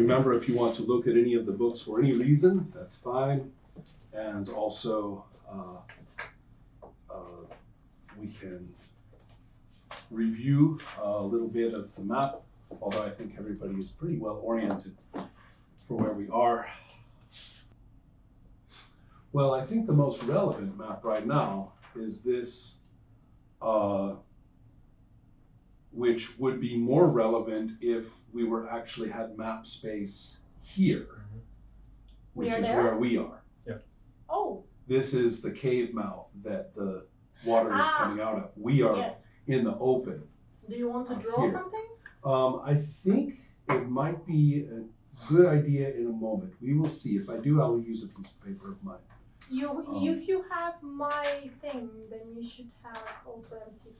remember, if you want to look at any of the books for any reason, that's fine. And also, we can review a little bit of the map, although I think everybody is pretty well oriented for where we are. Well, I think the most relevant map right now is this, which would be more relevant if we were actually had map space here, which is where we are. Yeah. Oh. This is the cave mouth that the water is coming out of. We are in the open. Do you want to draw something? I think it might be a good idea in a moment. We will see. If I do, I will use a piece of paper of mine. If you have my thing, then you should have also empty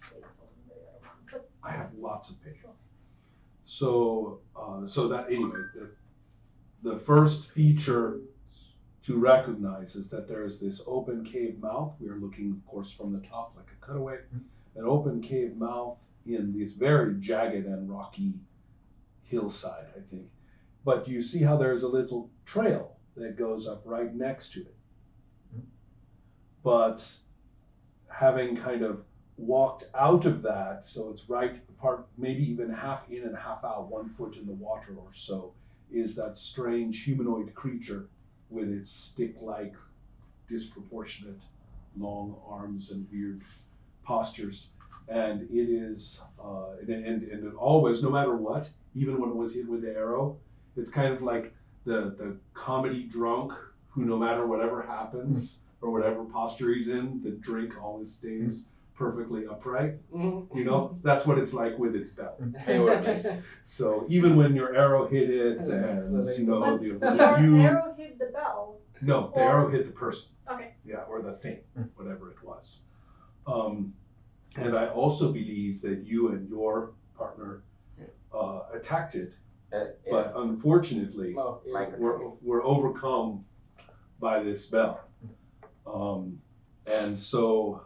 space on there. But I have lots of paper. So, that anyway, the first feature to recognize is that there is this open cave mouth. We are looking, of course, from the top like a cutaway. An open cave mouth in this very jagged and rocky hillside, I think. But you see how there's a little trail that goes up right next to it. But having kind of walked out of that, so it's right apart, maybe even half in and half out, 1 foot in the water or so, is that strange humanoid creature with its stick-like, disproportionate long arms and weird postures. And it is, and it always, no matter what, even when it was hit with the arrow, it's kind of like the comedy drunk who, no matter whatever happens or whatever posture he's in, the drink always stays perfectly upright. You know, that's what it's like with its bell. So even when your arrow hit it, and you know, your arrow hit the bell. No, the arrow hit the person. Okay. Yeah, or the thing, whatever it was. And I also believe that you and your partner attacked it, but unfortunately, we're overcome by this bell. And so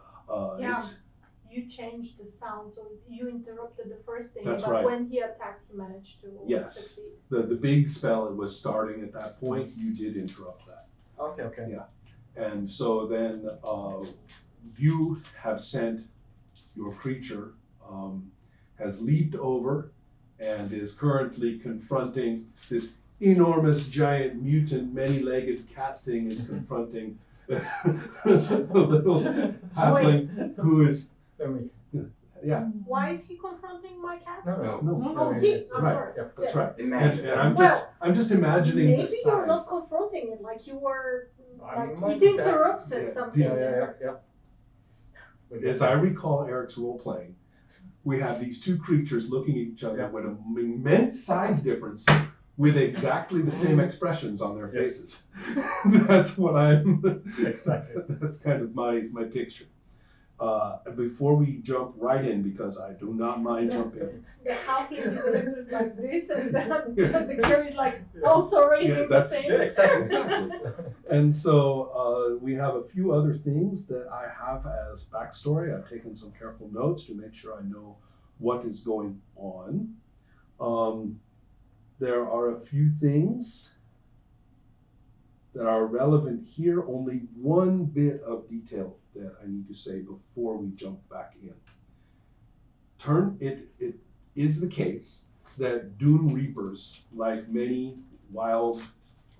you changed the sound, so you interrupted the first thing. That's but right. When he attacked, he managed to succeed. The big spell it was starting at that point. You did interrupt that. Okay. Yeah. And so then you have sent your creature, has leaped over and is currently confronting this enormous, giant, mutant, many-legged cat thing is confronting a little halfling who is, yeah. Why is he confronting my cat? No. Oh, I'm sorry. Yeah, that's right. And I'm just imagining maybe the size. you're not confronting it, like you were, like it interrupted something. Yeah. As I recall Eric's role-playing, we have these two creatures looking at each other with an immense size difference, with exactly the same expressions on their faces. That's what exactly. That's kind of my picture. Before we jump right in, because I do not mind jumping. The halfling is a little bit like this, and then the girl is like, oh, sorry, that's the same. Exactly. And so we have a few other things that I have as backstory. I've taken some careful notes to make sure I know what is going on. There are a few things that are relevant here, only one bit of detail that I need to say before we jump back in. It is the case that Dune Reapers, like many wild,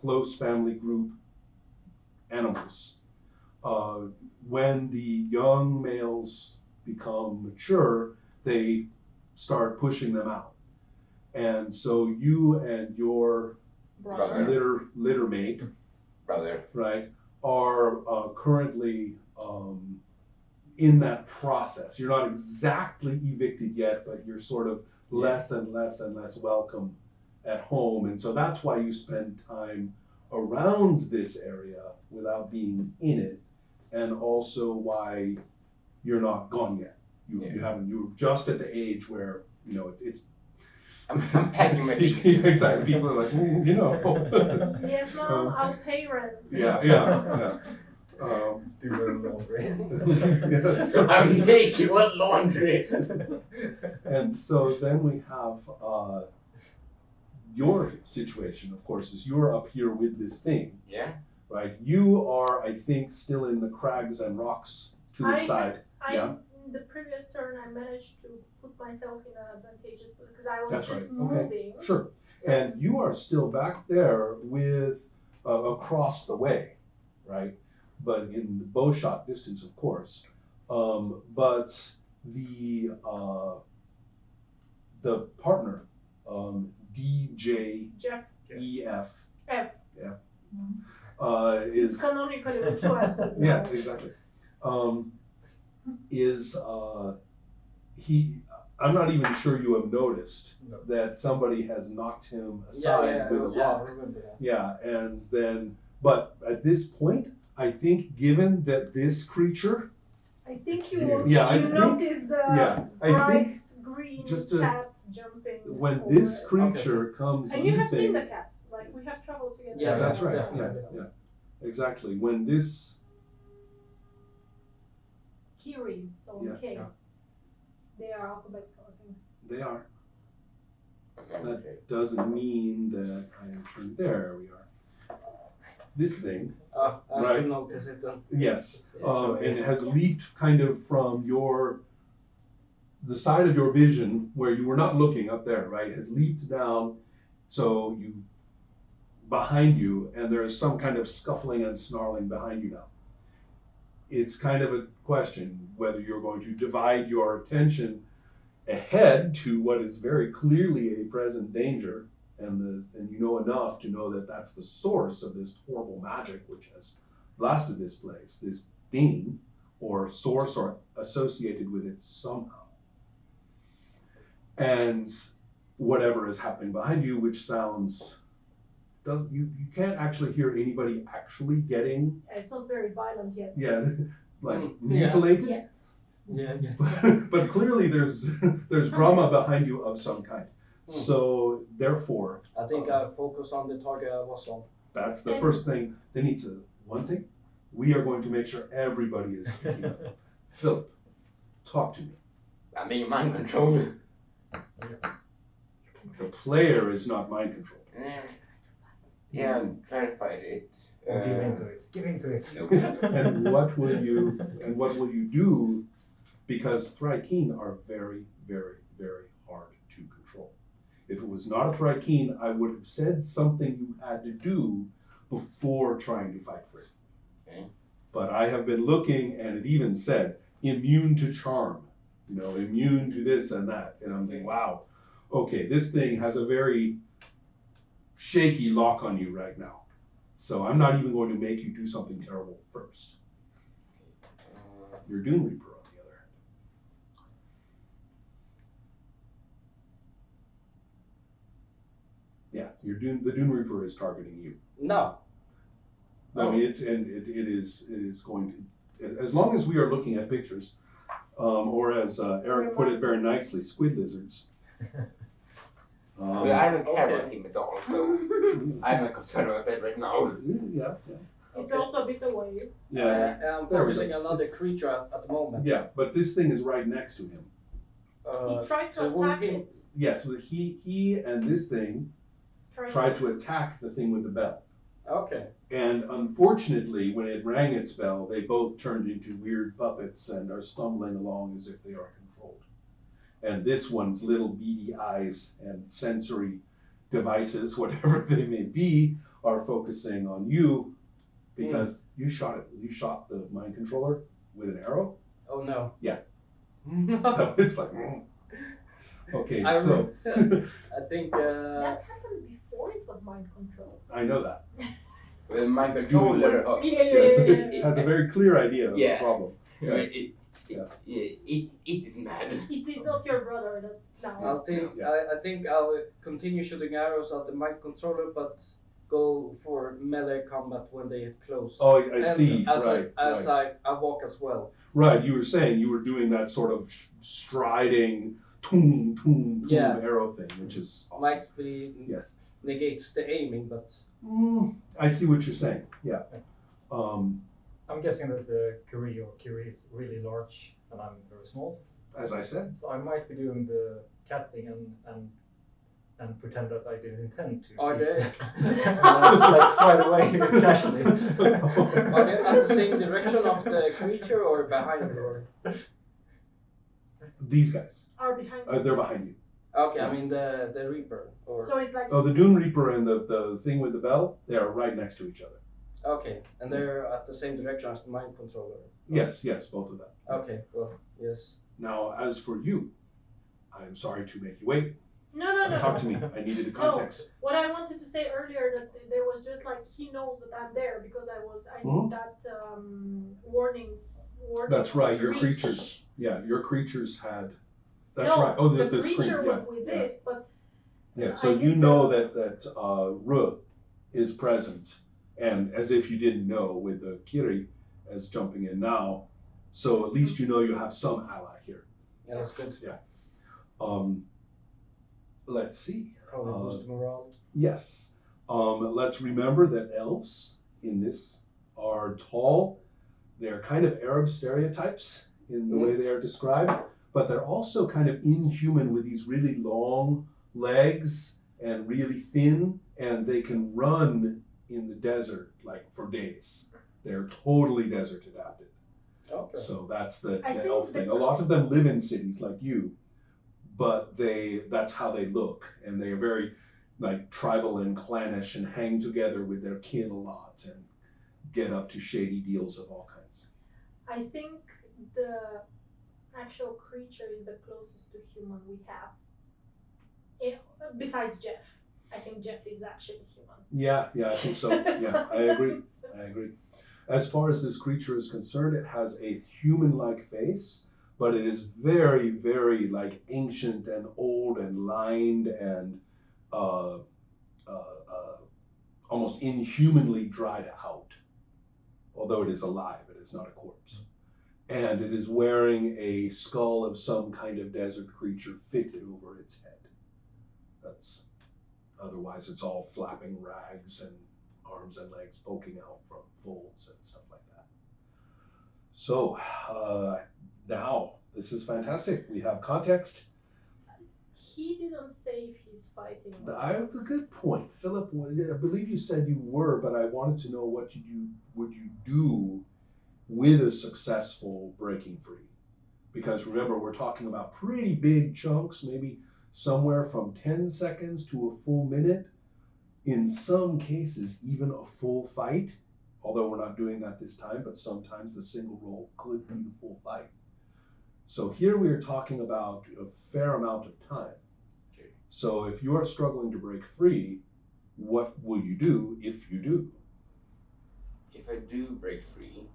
close family group animals, when the young males become mature, they start pushing them out. And so you and your litter mate, right, are currently in that process. You're not exactly evicted yet, but you're sort of less and less and less welcome at home. And so that's why you spend time around this area without being in it, and also why you're not gone yet. You're just at the age where, you know, it's I'm packing my things. Exactly. People are like, you know. Yes, Mom, I'll pay rent. Yeah. Do your laundry. I'm naked. What laundry? And so then we have your situation, of course, is you're up here with this thing, Yeah. right? You are, I think, still in the crags and rocks to the side. Yeah. In the previous turn, I managed to put myself in an advantageous because I was That's just right. Okay. moving. Sure. So, And you are still back there with across the way, right? But in the bow shot distance, of course. But the partner, DJEF, Jeff F, F. is It's canonically with 2 F's. yeah, exactly. Is he? I'm not even sure you have noticed that somebody has knocked him aside with a rock. I remember that. Yeah, and then, but at this point, I think given that this creature, I think you noticed the bright green just cat jumping. when over this it. creature comes And you have leaping- seen the cat, like we have traveled together. Yeah, that's right. definitely. Yeah, exactly. When this, Kiri, so Yeah. K. Yeah. They are alphabetical, I think. they are. Okay. That doesn't mean that I am turned. There we are. This thing. I Right. should notice it then. Yes, and it has leaped kind of from the side of your vision where you were not looking up there, right? It has leaped down, so behind you, and there is some kind of scuffling and snarling behind you now. It's kind of a question whether you're going to divide your attention ahead to what is very clearly a present danger, and you know enough to know that that's the source of this horrible magic which has blasted this place, this thing, or source or associated with it somehow. And whatever is happening behind you, which sounds, you can't actually hear anybody actually getting, It's not very violent yet. like Yeah. mutilated. Yeah. Yeah. But clearly there's drama behind you of some kind. So therefore, I think I focus on the target I was on. that's the first thing. They need to, one thing, we are going to make sure everybody is speaking up. Philip, talk to me. I'm being mind controlled. The player is not mind controlled. Yeah, I'm trying to fight it. Give into it. Give into it. And what will you do? Because Thrykeen are very, very, very hard to control. If it was not a Thrykeen, I would have said something you had to do before trying to fight for it. Okay. But I have been looking, and it even said immune to charm, immune to this and that. And I'm thinking, wow, okay, this thing has a very shaky lock on you right now. So I'm not even going to make you do something terrible first. Your Dune Reaper, on the other hand. Yeah, the Dune Reaper is targeting you. No. I mean, it is going to, as long as we are looking at pictures, or as Eric put it very nicely, squid lizards. Well, I'm a carrot team at all, so I'm not concerned about that right now. Yeah. It's also a bit away. Yeah. I'm There we focusing go. on another creature at the moment. Yeah, but this thing is right next to him. He tried to so will attack he- it. Yeah, so he and this thing tried to attack the thing with the bell. Okay. And unfortunately, when it rang its bell, they both turned into weird puppets and are stumbling along as if they are controlled. And this one's little beady eyes and sensory devices, whatever they may be, are focusing on you because you shot it. You shot the mind controller with an arrow. Oh no. Yeah. So it's like, okay, I so think. That happened before it was mind control. I know that. With my controller, Yes, it has a very clear idea of the Yeah. problem. Yes. it is mad. It is not your brother, that's now. I think I'll continue shooting arrows at the mind controller, but go for melee combat when they get close. Oh, I And see. As Right. I walk as well. Right. You were saying you were doing that sort of striding, toom, toom, toom Yeah. arrow thing, which is awesome. Might be Yes. negates the aiming, but I see what you're saying. Yeah. I'm guessing that the Kiri is really large and I'm very small. As I said. So I might be doing the cat thing and and pretend that I didn't intend to. Are they? Like straight away, casually. Are they at the same direction of the creature or behind you? Or? These guys, Are behind you. they're behind you. Okay, I mean the Reaper. Or So it's like. Oh, the Dune Reaper and the thing with the bell, they are right next to each other. okay, and they're at the same direction as the mind controller. Yes, both of them. Okay, well, yes. Now, as for you, I'm sorry to make you wait. No. Talk to me. I needed a context. What I wanted to say earlier that there was just like he knows that I'm there because I Mhm. did that warnings. That's right. Your screech. creatures. Yeah, your creatures had. That's no, right. Oh, the the creature screen. was Yeah, with yeah. this, but Yeah. So I you did know the- that Ru is present, and as if you didn't know with the Kiri as jumping in now, so at least you know you have some ally here. Yeah, that's good. Let's see. Probably boost morale. Yes. Let's remember that elves in this are tall. They're kind of Arab stereotypes in the way they are described, but they're also kind of inhuman with these really long legs and really thin, and they can run in the desert like for days. They're totally desert adapted. Okay. So that's the I think elf thing. A lot of them live in cities like you, but that's how they look, and they are very like tribal and clannish and hang together with their kin a lot and get up to shady deals of all kinds. I think the actual creature is the closest to human we have. Besides Jeff, I think Jeff is actually human. Yeah, I think so. Yeah, I agree. As far as this creature is concerned, it has a human-like face, but it is very, very like ancient and old and lined and almost inhumanly dried out. Although it is alive, it is not a corpse. And it is wearing a skull of some kind of desert creature fitted over its head. Otherwise it's all flapping rags and arms and legs poking out from folds and stuff like that. So now this is fantastic. We have context. He didn't say if he's fighting. I have a good point, Philip. I believe you said you were, but I wanted to know what would you do with a successful breaking free? Because remember, we're talking about pretty big chunks, maybe somewhere from 10 seconds to a full minute. In some cases, even a full fight. Although we're not doing that this time, but sometimes the single roll could be the full fight. So here we are talking about a fair amount of time. Okay. So if you are struggling to break free, what will you do if you do? If I do break free,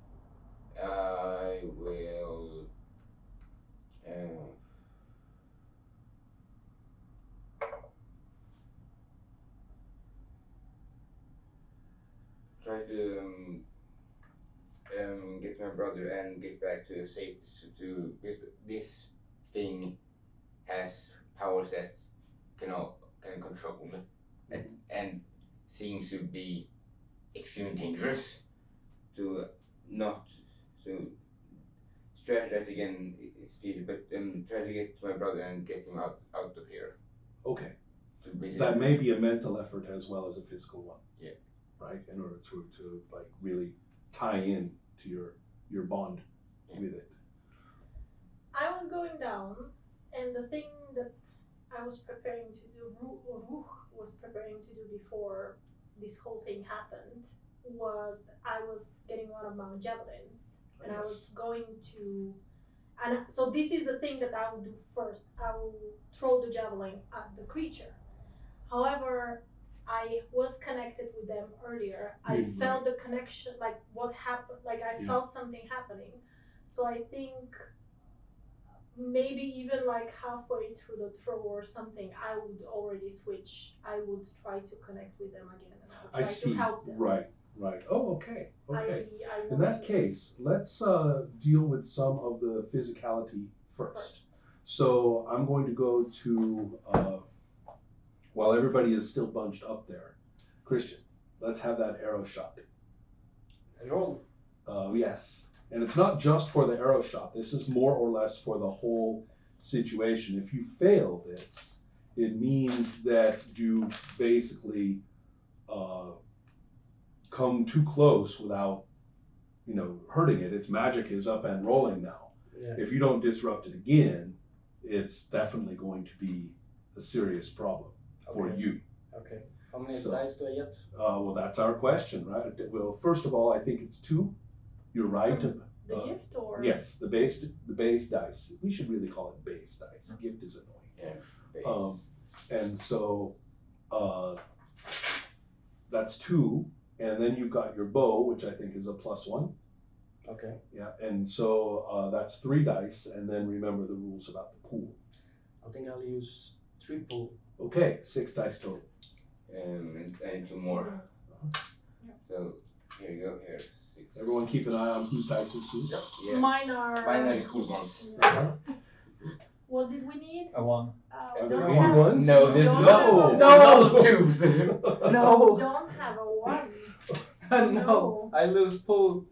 I will try to get my brother and get back to safety. To this thing has powers that can control and seems to be extremely dangerous. To not to strategize again, it's easy, but try to get my brother and get him out of here. Okay. To basically, That may be a mental effort as well as a physical one. Yeah. Right? In order to like really tie in to your bond with it. I was going down, and the thing that I was preparing to do, Ruh was preparing to do before this whole thing happened, was I was getting one of my javelins, and I was going to, and so this is the thing that I will do first. I will throw the javelin at the creature. However, I was connected with them earlier. I felt the connection, like what happened, like I felt something happening. So I think maybe even like halfway through the throw or something, I would already switch. I would try to connect with them again, and I would try to help them. Right. Oh, okay. I In that case, let's deal with some of the physicality first. So I'm going to go to, while everybody is still bunched up there, Christian, let's have that arrow shot. Roll. Yes. And it's not just for the arrow shot. This is more or less for the whole situation. If you fail this, It means that you basically come too close without, hurting it. Its magic is up and rolling now. Yeah. If you don't disrupt it again, it's definitely going to be a serious problem for you. Okay. How many So- dice do I get? Well, that's our question, right? Well, first of all, I think it's 2. You're right. The gift or? Yes, the base dice. We should really call it base dice. Gift is annoying. Yeah. Base. And so that's 2, and then you've got your bow, which I think is a +1. Okay. Yeah, and so that's 3 dice, and then remember the rules about the pool. I think I'll use 3 pool. Okay, 6 dice total. And 2 more. So here you go. Here's 6. Everyone keep an eye on whose dice is whose. Yeah. Mine are. Mine are the cool ones. Yeah. What did we need? A 1. We Everyone don't wants- have, ones? No, there's No. no twos. we No. don't have a 1. No. I lose pool.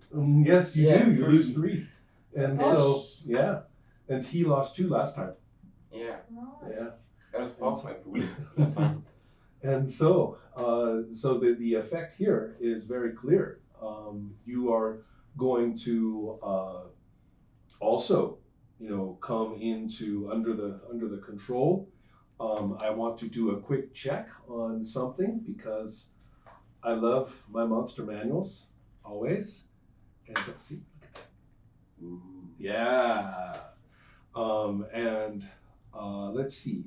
Yes, you Yeah, do. You 3. lose 3. And Oh. so, yeah. And he lost 2 last time. Yeah, No. Yeah. that was half my pool. That's fine. And so, the effect here is very clear. You are going to also, come into under the control. I want to do a quick check on something because I love my monster manuals always. And so, see, look at that. Ooh. Yeah. Let's see.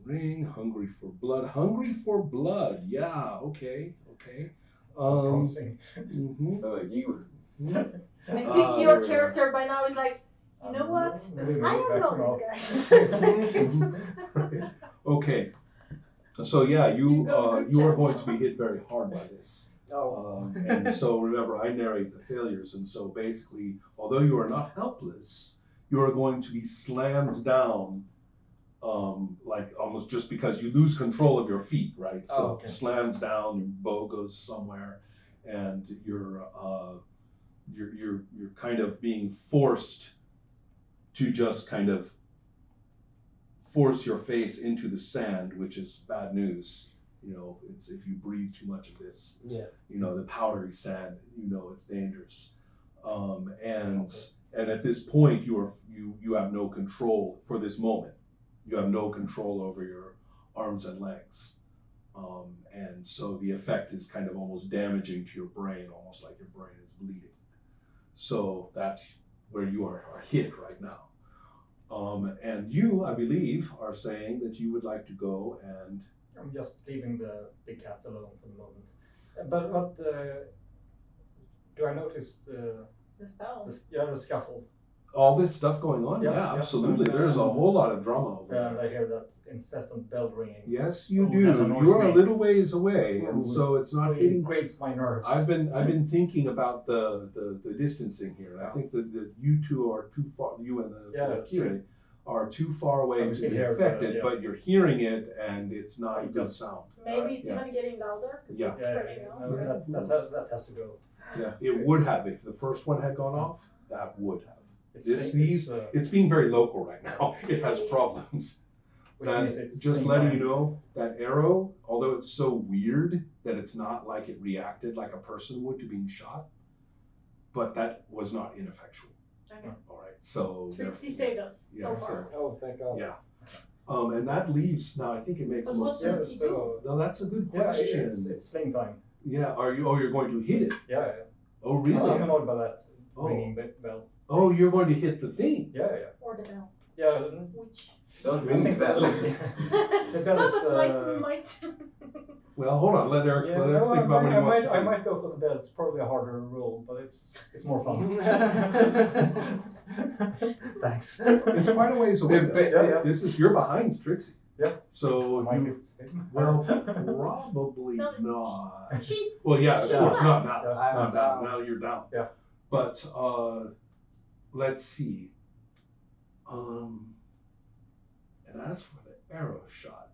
Ring, hungry for blood. Hungry for blood. Yeah. Okay. Promising. Mhm. Oh, you. I think your Uh, character by now is like, you know what? Maybe I don't know back these now. guys. Okay. So yeah, You go, you are chance. going to be hit very hard by this. Oh. And so remember, I narrate the failures, and so basically, although you are not helpless, you are going to be slammed down, like almost just because you lose control of your feet, right? So Oh, okay. slammed down, your bow goes somewhere, and you're kind of being forced to just kind of force your face into the sand, which is bad news. It's if you breathe too much of this, Yeah. the powdery sand, it's dangerous. And at this point, you have no control for this moment. You have no control over your arms and legs. And so the effect is kind of almost damaging to your brain, almost like your brain is bleeding. So that's where you are hit right now. And you, I believe, are saying that you would like to go and I'm just leaving the big cat alone for the moment. But do I notice The spell. the scuffle? all this stuff going on? Yeah, Yeah, yeah. absolutely. So, There's a whole lot of drama over And there. I hear that incessant bell ringing. Yes, you Oh, do. that annoys You're a me. little ways away, and Ooh, so it's not Really hitting. grates my nerves. I've been thinking about the distancing here. I Yeah. think that you two are too far. You and the Yeah, Kiri are too far away We to can be hear it, affected, yeah. but you're hearing it, and it's not a It good does. sound. Maybe it's Yeah. even getting louder because Yeah. it's Yeah, spreading out. no, that has to go. Yeah, it would have if the first one had gone off. That would have. It's, It's being very local right now. It has problems. which means That it's just same letting time. you know that arrow, although it's so weird that it's not like it reacted like a person would to being shot, but that was not ineffectual. Okay. All right, so Trixie saved us Yeah, so far. Oh, thank God. yeah. And that leaves now. I think it makes But most what Yeah, does sense. he do? so No, that's a good yeah, question. it's sling time. Yeah. Are you? Oh, you're going to hit it. Yeah. Oh, really? I'm annoyed by that Oh. ringing bell. Oh, you're going to hit the thing. Yeah. Or the bell. Yeah. Which. Don't I ring the think bell. The bell No, is. but might. Well, hold on. Let Eric, Yeah, let Eric no, think about what he wants to do. I might go for the bell. It's probably a harder roll, but it's more fun. Thanks. It's quite a ways away. though. Yeah. You're behind Trixie. Yeah. So Might you, be same. well, probably No, not. She's. Well, yeah, of she's course not. not now. Yeah. I'm Not now. down. Now you're down. Yeah. But let's see. And as for the arrow shot,